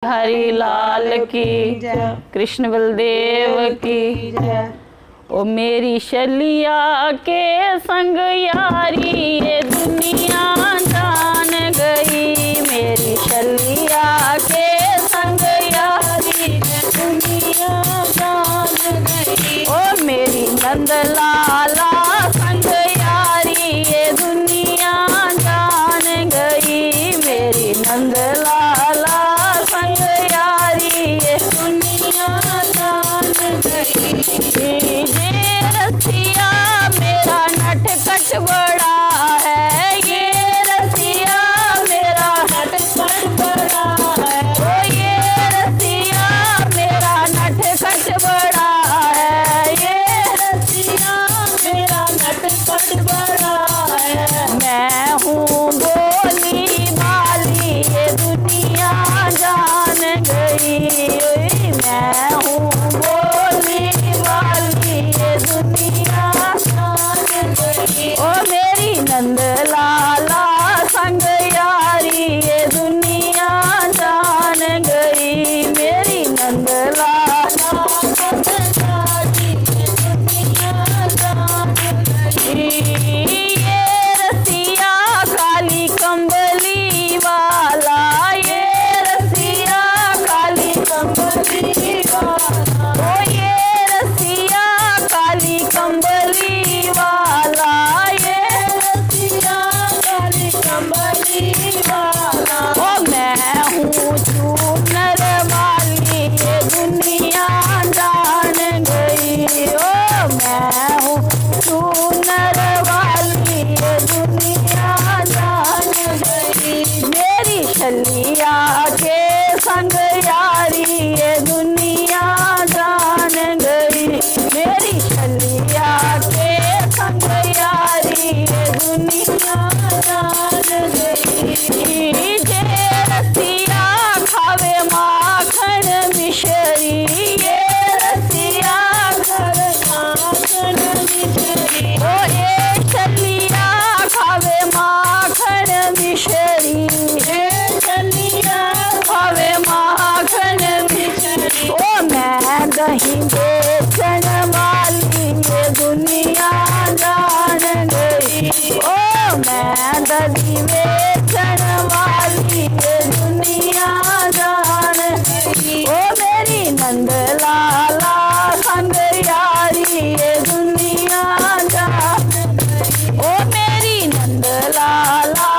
हरि लाल की जय, कृष्ण बलदेव की जय। ओ मेरी शलिया के संग यारी ये दुनिया जान गई, मेरी शलिया के संग यारी ये दुनिया जान गई। ओ मेरी नंद लाला संग यारी ये दुनिया जान गई, मेरी नंद लाला संग यारी ये दुनिया जान गई। ये रसिया मेरा नटखट बड़ा है, ये रसिया मेरा नटखट बड़ा है। ओ ये रसिया मेरा नटखट बड़ा है, ये रसिया मेरा नटखट बड़ा है। मैं हूँ बोली वाली ये दुनिया जान गई, मैं हूँ बोली वाली ये दुनिया जान गई। ओ मेरी नंद लाला संग यारी ये दुनिया जान गई, मेरी नंद लाला संग यारी ये दुनिया जान गई। ये रसिया काली कंबली वाला, ये रसिया काली कंबली वाला। ओ ये रसिया काली कंबली वाला, ये रसिया काली कंबली वाला। ओ मैं हूँ चूनर वाली ये दुनिया जान गई, ओ मैं हूँ चूनर वाली ये दुनिया जान गई। मेरी शलिया के संग यारी ये दुनिया जान गई, मेरी शलिया के संग यारी ये दुनिया जान गई। जे रसिया खावे माखन मिश्री, ये रसिया खावे माखन मिश्री। ओ ये शलिया खावे माखन मिश्री, ये शलिया खावे माखन मिश्री। ओ मैं दही बेचन वाली ये दुनिया जान गई, ओ मैं दही बेचन वाली ये दुनिया जान गई। ओ मेरी नंद लाला संग यारी ये दुनिया जान गई, ओ मेरी नंद लाला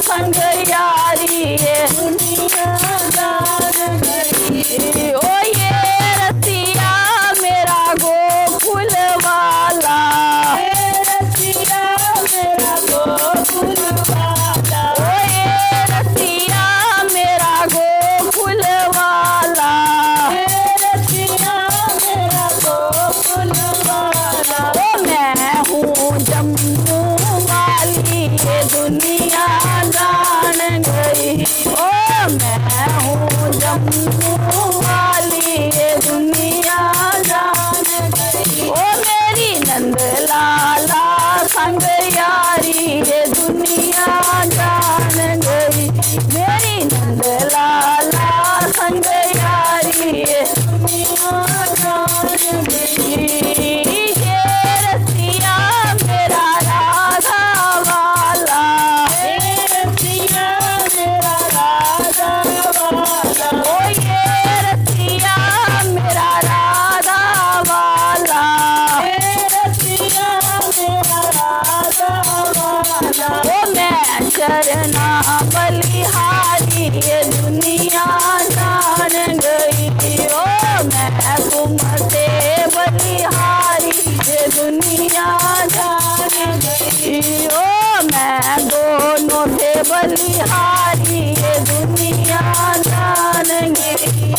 संग यारी ये दुनिया जान गई। ओ ये रसिया मेरा गोकुल वाला, ये रसिया मेरा गोकुल वाला। ओ ये रसिया मेरा गोकुल वाला, ये रसिया मेरा गोकुल वाला। ओ मैं हूँ जम्मू वाली ये दुनिया जान गई, ओ मैं हूँ जम्मू वाली ये दुनिया जान गई। ओ मेरी नंद लाला संग यारी ये दुनिया जान गई, मेरी नंद लाला संग यारी ये दुनिया जान गई। ये रसिया मेरा राधा वाला, ये रसिया मेरा राधा वाला। ओ ये रसिया मेरा राधा वाला, ये रसिया मेरा राधा वाला। ओ मैं चरना बलिहारी ये दुनिया जान गई, ओ मैं कुमते बलिहारी ये दुनिया जान गई। ओ मैं दोनों से बलिहारी ये दुनिया जान गई,